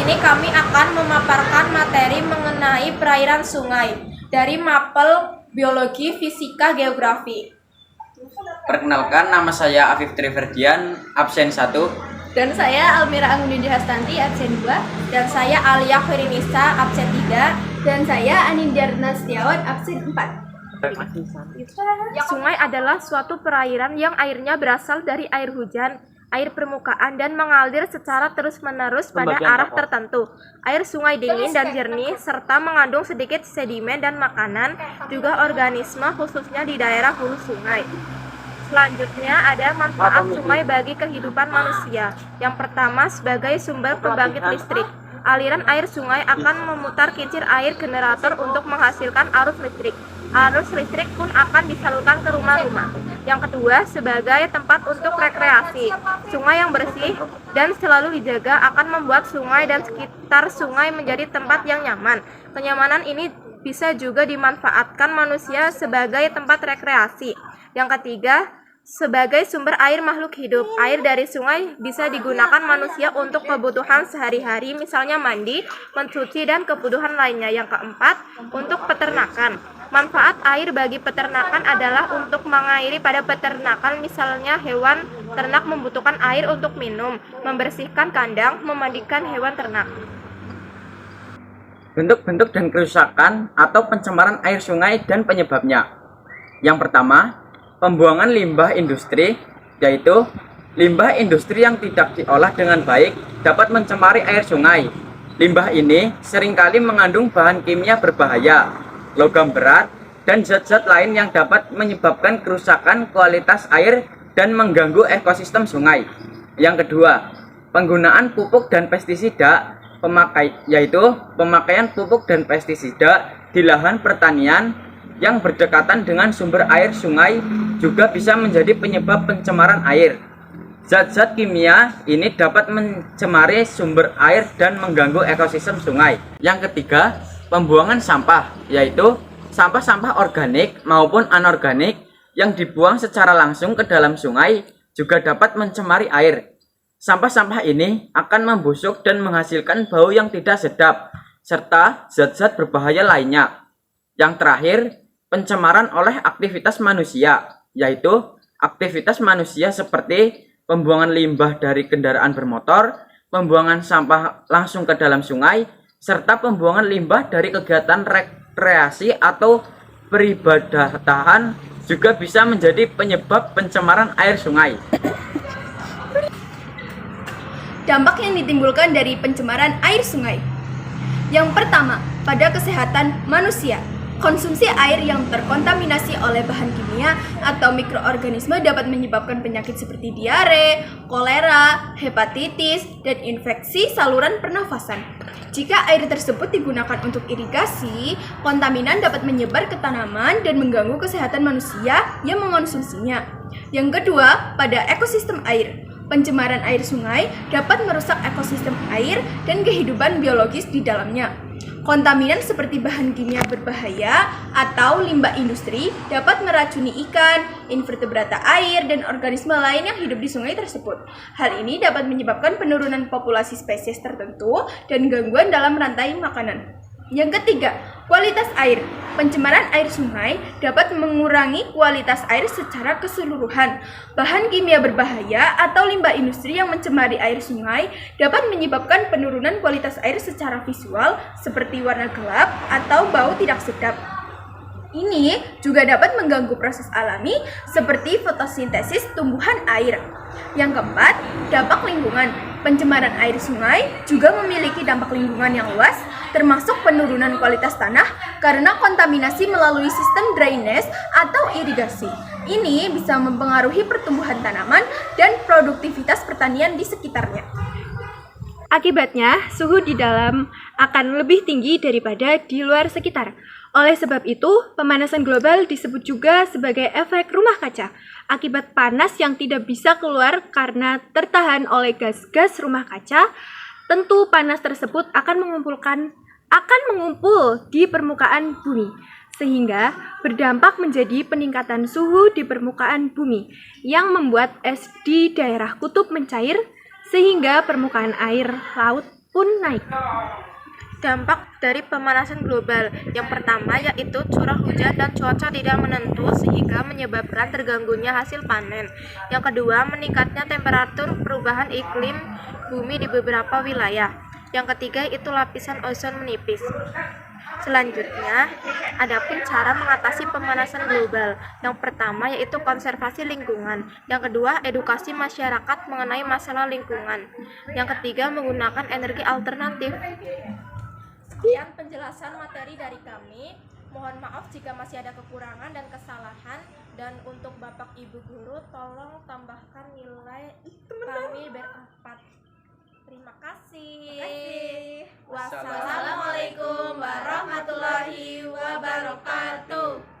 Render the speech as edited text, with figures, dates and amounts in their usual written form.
sini kami akan memaparkan materi mengenai perairan sungai dari mapel biologi, fisika, geografi. Perkenalkan, nama saya Afif Triverdian, absen 1. Dan saya Almira Anggunindi Hastanti, absen 2. Dan saya Alia Khairinisa, absen 3. Dan saya Anindya Setiawan, absen 4. Sungai adalah suatu perairan yang airnya berasal dari air hujan, air permukaan, dan mengalir secara terus-menerus pada arah tertentu. Air sungai dingin dan jernih, serta mengandung sedikit sedimen dan makanan, juga organisme khususnya di daerah hulu sungai. Selanjutnya ada manfaat sungai bagi kehidupan manusia. Yang pertama, sebagai sumber pembangkit listrik. Aliran air sungai akan memutar kincir air generator untuk menghasilkan arus listrik. Arus listrik pun akan disalurkan ke rumah-rumah. Yang kedua, sebagai tempat untuk rekreasi. Sungai yang bersih dan selalu dijaga akan membuat sungai dan sekitar sungai menjadi tempat yang nyaman. Kenyamanan ini bisa juga dimanfaatkan manusia sebagai tempat rekreasi. Yang ketiga, sebagai sumber air makhluk hidup. Air dari sungai bisa digunakan manusia untuk kebutuhan sehari-hari, misalnya mandi, mencuci, dan kebutuhan lainnya. Yang keempat, untuk peternakan. Manfaat air bagi peternakan adalah untuk mengairi pada peternakan, misalnya hewan ternak membutuhkan air untuk minum, membersihkan kandang, memandikan hewan ternak. Bentuk-bentuk dan kerusakan atau pencemaran air sungai dan penyebabnya. Yang pertama, pembuangan limbah industri, yaitu limbah industri yang tidak diolah dengan baik dapat mencemari air sungai. Limbah ini seringkali mengandung bahan kimia berbahaya, logam berat, dan zat-zat lain yang dapat menyebabkan kerusakan kualitas air dan mengganggu ekosistem sungai. Yang kedua, penggunaan pupuk dan pestisida, yaitu pemakaian pupuk dan pestisida di lahan pertanian yang berdekatan dengan sumber air sungai juga bisa menjadi penyebab pencemaran air. Zat-zat kimia ini dapat mencemari sumber air dan mengganggu ekosistem sungai. Yang ketiga, pembuangan sampah, yaitu sampah-sampah organik maupun anorganik yang dibuang secara langsung ke dalam sungai juga dapat mencemari air. Sampah-sampah ini akan membusuk dan menghasilkan bau yang tidak sedap, serta zat-zat berbahaya lainnya. Yang terakhir, pencemaran oleh aktivitas manusia, yaitu aktivitas manusia seperti pembuangan limbah dari kendaraan bermotor, pembuangan sampah langsung ke dalam sungai, serta pembuangan limbah dari kegiatan rekreasi atau peribadatan juga bisa menjadi penyebab pencemaran air sungai. Dampak yang ditimbulkan dari pencemaran air sungai. Yang pertama, pada kesehatan manusia. Konsumsi air yang terkontaminasi oleh bahan kimia atau mikroorganisme dapat menyebabkan penyakit seperti diare, kolera, hepatitis, dan infeksi saluran pernafasan. Jika air tersebut digunakan untuk irigasi, kontaminan dapat menyebar ke tanaman dan mengganggu kesehatan manusia yang mengonsumsinya. Yang kedua, pada ekosistem air. Pencemaran air sungai dapat merusak ekosistem air dan kehidupan biologis di dalamnya. Kontaminan seperti bahan kimia berbahaya atau limbah industri dapat meracuni ikan, invertebrata air, dan organisme lain yang hidup di sungai tersebut. Hal ini dapat menyebabkan penurunan populasi spesies tertentu dan gangguan dalam rantai makanan. Yang ketiga, kualitas air. Pencemaran air sungai dapat mengurangi kualitas air secara keseluruhan. Bahan kimia berbahaya atau limbah industri yang mencemari air sungai dapat menyebabkan penurunan kualitas air secara visual seperti warna gelap atau bau tidak sedap. Ini juga dapat mengganggu proses alami seperti fotosintesis tumbuhan air. Yang keempat, dampak lingkungan. Pencemaran air sungai juga memiliki dampak lingkungan yang luas, termasuk penurunan kualitas tanah karena kontaminasi melalui sistem drainase atau irigasi. Ini bisa mempengaruhi pertumbuhan tanaman dan produktivitas pertanian di sekitarnya. Akibatnya, suhu di dalam akan lebih tinggi daripada di luar sekitar. Oleh sebab itu, pemanasan global disebut juga sebagai efek rumah kaca. Akibat panas yang tidak bisa keluar karena tertahan oleh gas-gas rumah kaca, tentu panas tersebut akan mengumpul di permukaan bumi, sehingga berdampak menjadi peningkatan suhu di permukaan bumi yang membuat es di daerah kutub mencair, sehingga permukaan air laut pun naik. Dampak dari pemanasan global yang pertama yaitu curah hujan dan cuaca tidak menentu sehingga menyebabkan terganggunya hasil panen. Yang kedua, meningkatnya temperatur, perubahan iklim bumi di beberapa wilayah. Yang ketiga itu lapisan ozon menipis. Selanjutnya, adapun cara mengatasi pemanasan global. Yang pertama yaitu konservasi lingkungan. Yang kedua, edukasi masyarakat mengenai masalah lingkungan. Yang ketiga, menggunakan energi alternatif. Sekian penjelasan materi dari kami. Mohon maaf jika masih ada kekurangan dan kesalahan. Dan untuk Bapak Ibu Guru, tolong tambahkan nilai kami berempat. Terima kasih. Wassalamualaikum warahmatullahi wabarakatuh.